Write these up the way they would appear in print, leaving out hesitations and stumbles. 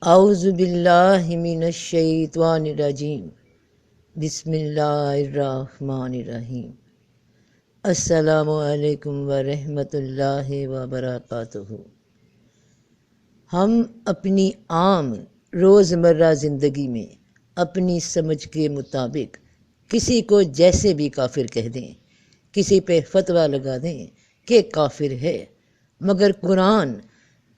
اعوذ باللہ من الشیطان الرجیم، بسم اللہ الرحمن الرحیم۔ السلام علیکم ورحمۃ اللہ وبرکاتہ۔ ہم اپنی عام روزمرہ زندگی میں اپنی سمجھ کے مطابق کسی کو جیسے بھی کافر کہہ دیں، کسی پہ فتویٰ لگا دیں کہ کافر ہے، مگر قرآن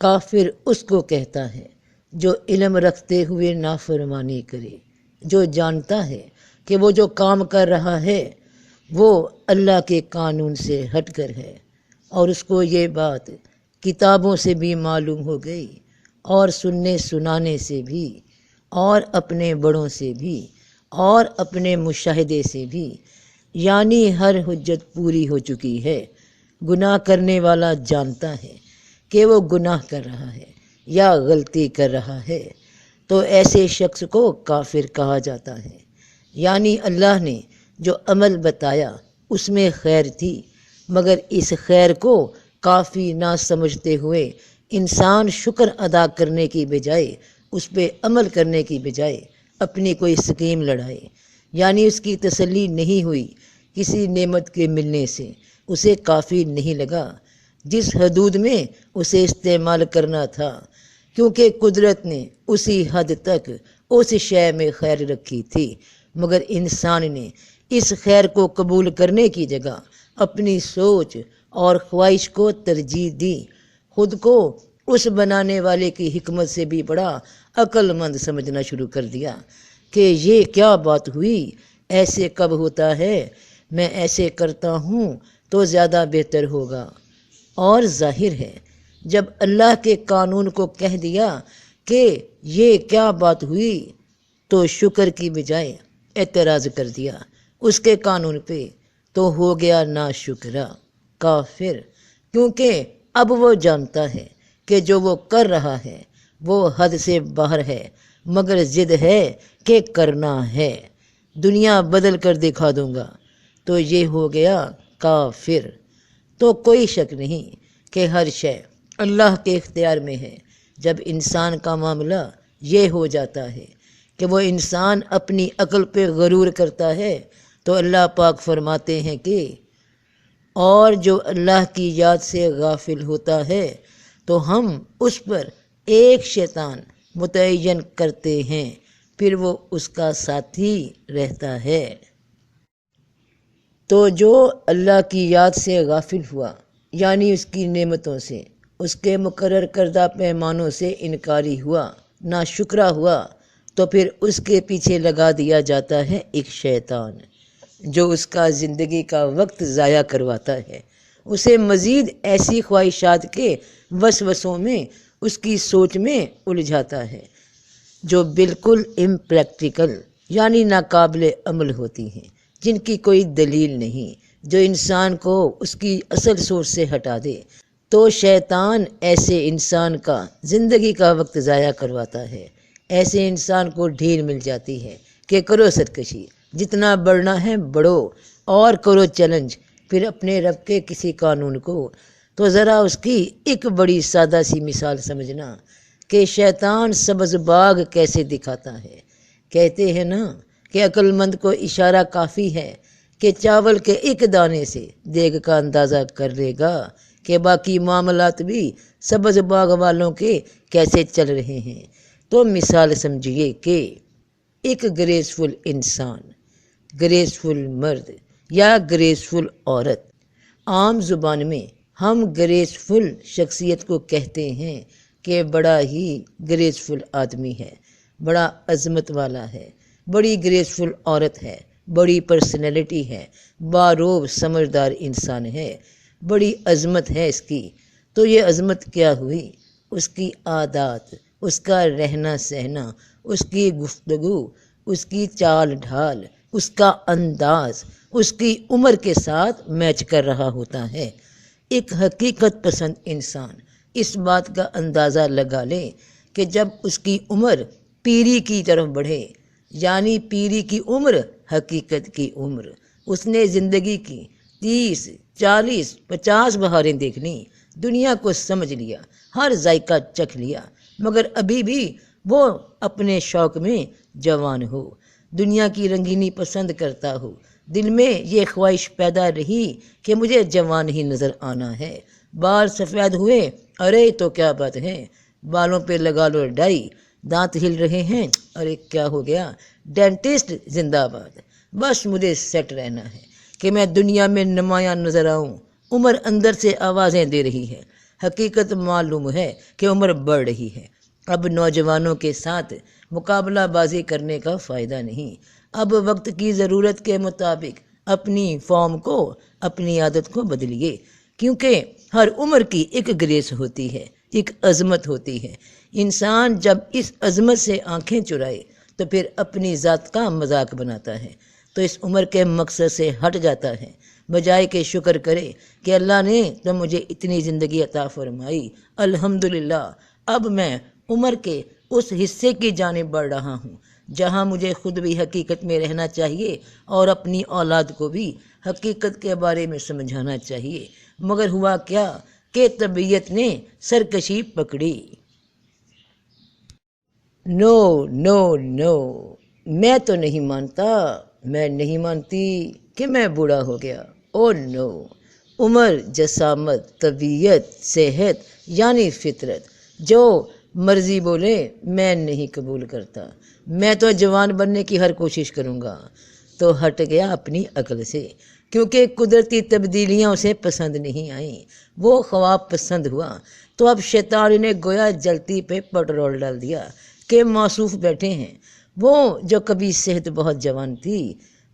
کافر اس کو کہتا ہے جو علم رکھتے ہوئے نافرمانی کرے، جو جانتا ہے کہ وہ جو کام کر رہا ہے وہ اللہ کے قانون سے ہٹ کر ہے، اور اس کو یہ بات کتابوں سے بھی معلوم ہو گئی اور سننے سنانے سے بھی، اور اپنے بڑوں سے بھی، اور اپنے مشاہدے سے بھی، یعنی ہر حجت پوری ہو چکی ہے۔ گناہ کرنے والا جانتا ہے کہ وہ گناہ کر رہا ہے یا غلطی کر رہا ہے، تو ایسے شخص کو کافر کہا جاتا ہے۔ یعنی اللہ نے جو عمل بتایا اس میں خیر تھی، مگر اس خیر کو کافی نہ سمجھتے ہوئے انسان شکر ادا کرنے کی بجائے، اس پہ عمل کرنے کی بجائے اپنی کوئی سکیم لڑائے، یعنی اس کی تسلی نہیں ہوئی کسی نعمت کے ملنے سے، اسے کافی نہیں لگا جس حدود میں اسے استعمال کرنا تھا، کیونکہ قدرت نے اسی حد تک اس شے میں خیر رکھی تھی، مگر انسان نے اس خیر کو قبول کرنے کی جگہ اپنی سوچ اور خواہش کو ترجیح دی، خود کو اس بنانے والے کی حکمت سے بھی بڑا عقل مند سمجھنا شروع کر دیا کہ یہ کیا بات ہوئی، ایسے کب ہوتا ہے، میں ایسے کرتا ہوں تو زیادہ بہتر ہوگا۔ اور ظاہر ہے جب اللہ کے قانون کو کہہ دیا کہ یہ کیا بات ہوئی، تو شکر کی بجائے اعتراض کر دیا اس کے قانون پہ، تو ہو گیا ناشکرا، کافر، کیونکہ اب وہ جانتا ہے کہ جو وہ کر رہا ہے وہ حد سے باہر ہے، مگر ضد ہے کہ کرنا ہے، دنیا بدل کر دکھا دوں گا، تو یہ ہو گیا کافر۔ تو کوئی شک نہیں کہ ہر شے اللہ کے اختیار میں ہے۔ جب انسان کا معاملہ یہ ہو جاتا ہے کہ وہ انسان اپنی عقل پہ غرور کرتا ہے، تو اللہ پاک فرماتے ہیں کہ اور جو اللہ کی یاد سے غافل ہوتا ہے تو ہم اس پر ایک شیطان متعین کرتے ہیں، پھر وہ اس کا ساتھی رہتا ہے۔ تو جو اللہ کی یاد سے غافل ہوا، یعنی اس کی نعمتوں سے، اس کے مقرر کردہ پیمانوں سے انکاری ہوا، ناشکرا ہوا، تو پھر اس کے پیچھے لگا دیا جاتا ہے ایک شیطان، جو اس کا زندگی کا وقت ضائع کرواتا ہے، اسے مزید ایسی خواہشات کے وسوسوں میں اس کی سوچ میں الجھاتا ہے جو بالکل امپریکٹیکل یعنی ناقابل عمل ہوتی ہیں، جن کی کوئی دلیل نہیں، جو انسان کو اس کی اصل سوچ سے ہٹا دے۔ تو شیطان ایسے انسان کا زندگی کا وقت ضائع کرواتا ہے، ایسے انسان کو ڈھیل مل جاتی ہے کہ کرو سرکشی، جتنا بڑھنا ہے بڑھو، اور کرو چیلنج پھر اپنے رب کے کسی قانون کو۔ تو ذرا اس کی ایک بڑی سادہ سی مثال سمجھنا کہ شیطان سبز باغ کیسے دکھاتا ہے۔ کہتے ہیں نا کہ عقل مند کو اشارہ کافی ہے کہ چاول کے ایک دانے سے دیگ کا اندازہ کر لے گا کہ باقی معاملات بھی سبز باغ والوں کے کیسے چل رہے ہیں۔ تو مثال سمجھیے کہ ایک گریسفل انسان، گریسفل مرد یا گریسفل عورت، عام زبان میں ہم گریسفل شخصیت کو کہتے ہیں کہ بڑا ہی گریسفل آدمی ہے، بڑا عظمت والا ہے، بڑی گریسفل عورت ہے، بڑی پرسنالٹی ہے، باروب سمجھدار انسان ہے، بڑی عظمت ہے اس کی۔ تو یہ عظمت کیا ہوئی؟ اس کی عادات، اس کا رہنا سہنا، اس کی گفتگو، اس کی چال ڈھال، اس کا انداز اس کی عمر کے ساتھ میچ کر رہا ہوتا ہے۔ ایک حقیقت پسند انسان اس بات کا اندازہ لگا لے کہ جب اس کی عمر پیری کی طرف بڑھے، یعنی پیری کی عمر حقیقت کی عمر، اس نے زندگی کی 30، 40، 50 بہاریں دیکھ لیں، دنیا کو سمجھ لیا، ہر ذائقہ چکھ لیا، مگر ابھی بھی وہ اپنے شوق میں جوان ہو، دنیا کی رنگینی پسند کرتا ہو، دل میں یہ خواہش پیدا رہی کہ مجھے جوان ہی نظر آنا ہے، بال سفید ہوئے، ارے تو کیا بات ہے، بالوں پہ لگا لو ڈائی، دانت ہل رہے ہیں، ارے کیا ہو گیا، ڈینٹسٹ زندہ باد، بس مجھے سیٹ رہنا ہے کہ میں دنیا میں نمایاں نظر آؤں۔ عمر اندر سے آوازیں دے رہی ہے، حقیقت معلوم ہے کہ عمر بڑھ رہی ہے، اب نوجوانوں کے ساتھ مقابلہ بازی کرنے کا فائدہ نہیں، اب وقت کی ضرورت کے مطابق اپنی فارم کو، اپنی عادت کو بدلیے، کیونکہ ہر عمر کی ایک گریس ہوتی ہے، ایک عظمت ہوتی ہے۔ انسان جب اس عظمت سے آنکھیں چرائے تو پھر اپنی ذات کا مذاق بناتا ہے، تو اس عمر کے مقصد سے ہٹ جاتا ہے، بجائے کہ شکر کرے کہ اللہ نے تو مجھے اتنی زندگی عطا فرمائی، الحمدللہ اب میں عمر کے اس حصے کی جانب بڑھ رہا ہوں جہاں مجھے خود بھی حقیقت میں رہنا چاہیے اور اپنی اولاد کو بھی حقیقت کے بارے میں سمجھانا چاہیے، مگر ہوا کیا کہ طبیعت نے سرکشی پکڑی۔ نو نو نو، میں تو نہیں مانتا، میں نہیں مانتی کہ میں بوڑھا ہو گیا، او نو، عمر، جسامت، طبیعت، صحت یعنی فطرت، جو مرضی بولے میں نہیں قبول کرتا، میں تو جوان بننے کی ہر کوشش کروں گا۔ تو ہٹ گیا اپنی عقل سے، کیونکہ قدرتی تبدیلیاں اسے پسند نہیں آئیں، وہ خواب پسند ہوا، تو اب شیطان نے گویا جلتی پہ پٹرول ڈال دیا کہ موصوف بیٹھے ہیں، وہ جو کبھی صحت بہت جوان تھی،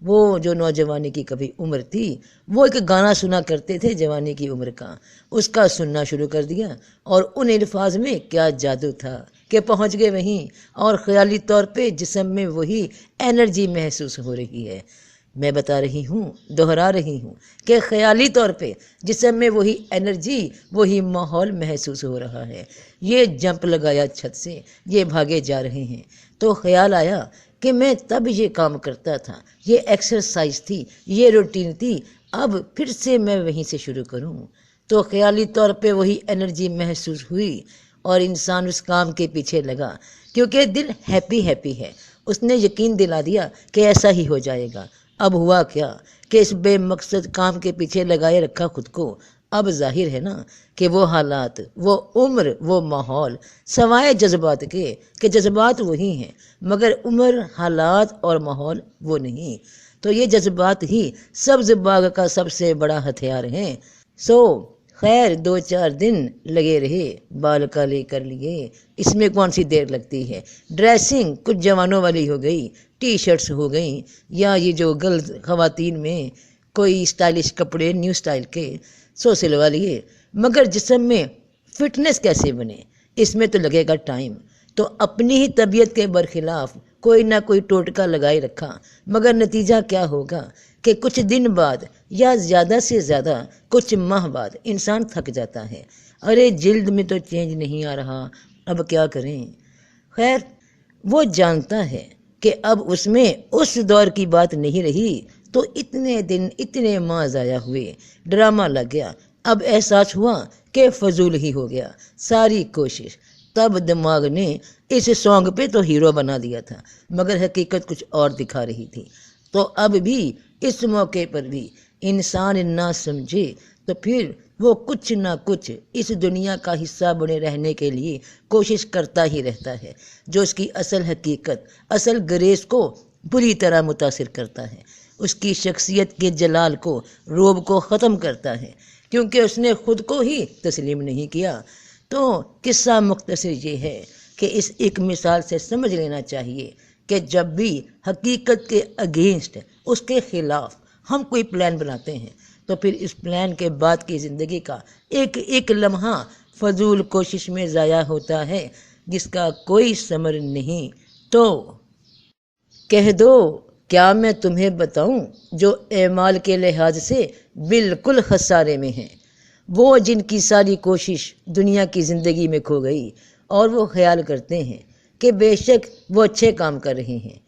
وہ جو نوجوانی کی کبھی عمر تھی، وہ ایک گانا سنا کرتے تھے جوانی کی عمر کا، اس کا سننا شروع کر دیا، اور ان الفاظ میں کیا جادو تھا کہ پہنچ گئے وہیں، اور خیالی طور پہ جسم میں وہی انرجی محسوس ہو رہی ہے۔ میں بتا رہی ہوں، دہرا رہی ہوں کہ خیالی طور پہ جسم میں وہی انرجی، وہی ماحول محسوس ہو رہا ہے۔ یہ جمپ لگایا چھت سے، یہ بھاگے جا رہے ہیں، تو خیال آیا کہ میں تب یہ کام کرتا تھا، یہ ایکسرسائز تھی، یہ روٹین تھی، اب پھر سے میں وہیں سے شروع کروں۔ تو خیالی طور پہ وہی انرجی محسوس ہوئی اور انسان اس کام کے پیچھے لگا، کیونکہ دل ہیپی ہیپی ہے، اس نے یقین دلا دیا کہ ایسا ہی ہو جائے گا۔ اب ہوا کیا کہ اس بے مقصد کام کے پیچھے لگائے رکھا خود کو، اب ظاہر ہے نا کہ وہ حالات، وہ عمر، وہ ماحول، سوائے جذبات کے کہ جذبات وہی ہیں مگر عمر، حالات اور ماحول وہ نہیں، تو یہ جذبات ہی سبز باغ کا سب سے بڑا ہتھیار ہیں۔ سو خیر 2-4 دن لگے رہے، بال کالے کر لیے، اس میں کون سی دیر لگتی ہے، ڈریسنگ کچھ جوانوں والی ہو گئی، ٹی شرٹس ہو گئیں، یا یہ جو گرلز خواتین میں کوئی اسٹائلش کپڑے نیو اسٹائل کے سو سلوا لیے، مگر جسم میں فٹنس کیسے بنے، اس میں تو لگے گا ٹائم۔ تو اپنی ہی طبیعت کے برخلاف کوئی نہ کوئی ٹوٹکا لگائے رکھا، مگر نتیجہ کیا ہوگا کہ کچھ دن بعد یا زیادہ سے زیادہ کچھ ماہ بعد انسان تھک جاتا ہے، ارے جلد میں تو چینج نہیں آ رہا، اب کیا کریں۔ خیر وہ جانتا ہے کہ اب اس میں اس دور کی بات نہیں رہی، تو اتنے دن اتنے ماہ ضائع ہوئے، ڈرامہ لگ گیا، اب احساس ہوا کہ فضول ہی ہو گیا ساری کوشش۔ تب دماغ نے اس سانگ پہ تو ہیرو بنا دیا تھا، مگر حقیقت کچھ اور دکھا رہی تھی، تو اب بھی اس موقع پر بھی انسان نہ سمجھے تو پھر وہ کچھ نہ کچھ اس دنیا کا حصہ بنے رہنے کے لیے کوشش کرتا ہی رہتا ہے، جو اس کی اصل حقیقت، اصل گریس کو بری طرح متاثر کرتا ہے، اس کی شخصیت کے جلال کو، روب کو ختم کرتا ہے، کیونکہ اس نے خود کو ہی تسلیم نہیں کیا۔ تو قصہ مختصر یہ ہے کہ اس ایک مثال سے سمجھ لینا چاہیے کہ جب بھی حقیقت کے اگینسٹ، اس کے خلاف ہم کوئی پلان بناتے ہیں، تو پھر اس پلان کے بعد کی زندگی کا ایک ایک لمحہ فضول کوشش میں ضائع ہوتا ہے، جس کا کوئی ثمر نہیں۔ تو کہہ دو کیا میں تمہیں بتاؤں جو اعمال کے لحاظ سے بالکل خسارے میں ہیں، وہ جن کی ساری کوشش دنیا کی زندگی میں کھو گئی، اور وہ خیال کرتے ہیں کہ بے شک وہ اچھے کام کر رہے ہیں۔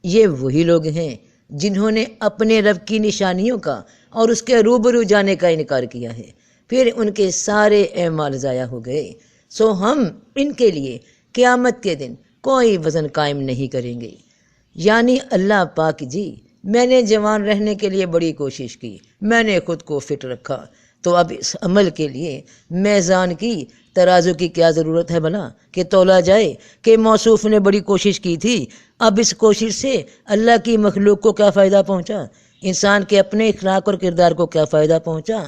یہ وہی لوگ ہیں جنہوں نے اپنے رب کی نشانیوں کا اور اس کے روبرو جانے کا انکار کیا ہے، پھر ان کے سارے اعمال ضائع ہو گئے۔ سو ہم ان کے لیے قیامت کے دن کوئی وزن قائم نہیں کریں گے۔ یعنی اللہ پاک جی، میں نے جوان رہنے کے لیے بڑی کوشش کی، میں نے خود کو فٹ رکھا، تو اب اس عمل کے لیے میزان کی، ترازو کی کیا ضرورت ہے بھلا کہ تولا جائے کہ موصوف نے بڑی کوشش کی تھی، اب اس کوشش سے اللہ کی مخلوق کو کیا فائدہ پہنچا، انسان کے اپنے اخلاق اور کردار کو کیا فائدہ پہنچا؟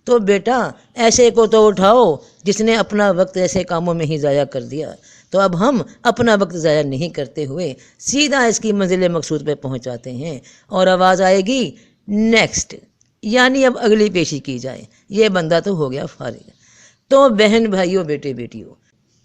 تو بیٹا ایسے کو تو اٹھاؤ جس نے اپنا وقت ایسے کاموں میں ہی ضائع کر دیا۔ تو اب ہم اپنا وقت ضائع نہیں کرتے ہوئے سیدھا اس کی منزل مقصود پہ پہنچاتے ہیں، اور آواز آئے گی نیکسٹ، یعنی اب اگلی پیشی کی جائے۔ یہ بندہ تو ہو گیا فارغ۔ تو بہن بھائیوں، بیٹے بیٹیوں،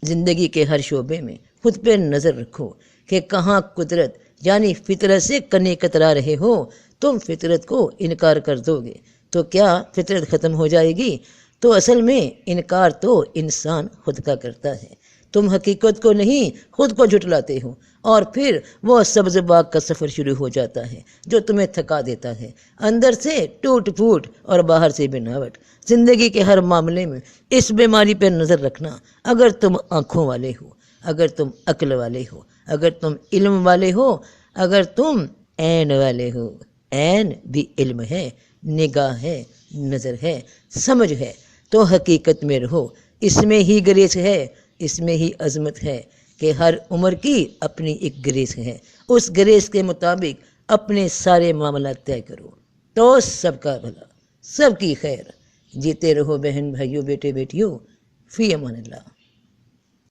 زندگی کے ہر شعبے میں خود پہ نظر رکھو کہ کہاں قدرت یعنی فطرت سے کنے کترا رہے ہو۔ تم فطرت کو انکار کر دو گے تو کیا فطرت ختم ہو جائے گی؟ تو اصل میں انکار تو انسان خود کا کرتا ہے۔ تم حقیقت کو نہیں، خود کو جھٹلاتے ہو، اور پھر وہ سبز باغ کا سفر شروع ہو جاتا ہے جو تمہیں تھکا دیتا ہے، اندر سے ٹوٹ پھوٹ اور باہر سے بناوٹ۔ زندگی کے ہر معاملے میں اس بیماری پہ نظر رکھنا۔ اگر تم آنکھوں والے ہو، اگر تم عقل والے ہو، اگر تم علم والے ہو، اگر تم عین والے ہو، عین بھی علم ہے، نگاہ ہے، نظر ہے، سمجھ ہے، تو حقیقت میں رہو۔ اس میں ہی گریس ہے، اس میں ہی عظمت ہے کہ ہر عمر کی اپنی ایک گریس ہے، اس گریس کے مطابق اپنے سارے معاملات طے کرو تو سب کا بھلا، سب کی خیر۔ جیتے رہو بہن بھائیوں، بیٹے بیٹیوں، فی امان اللہ۔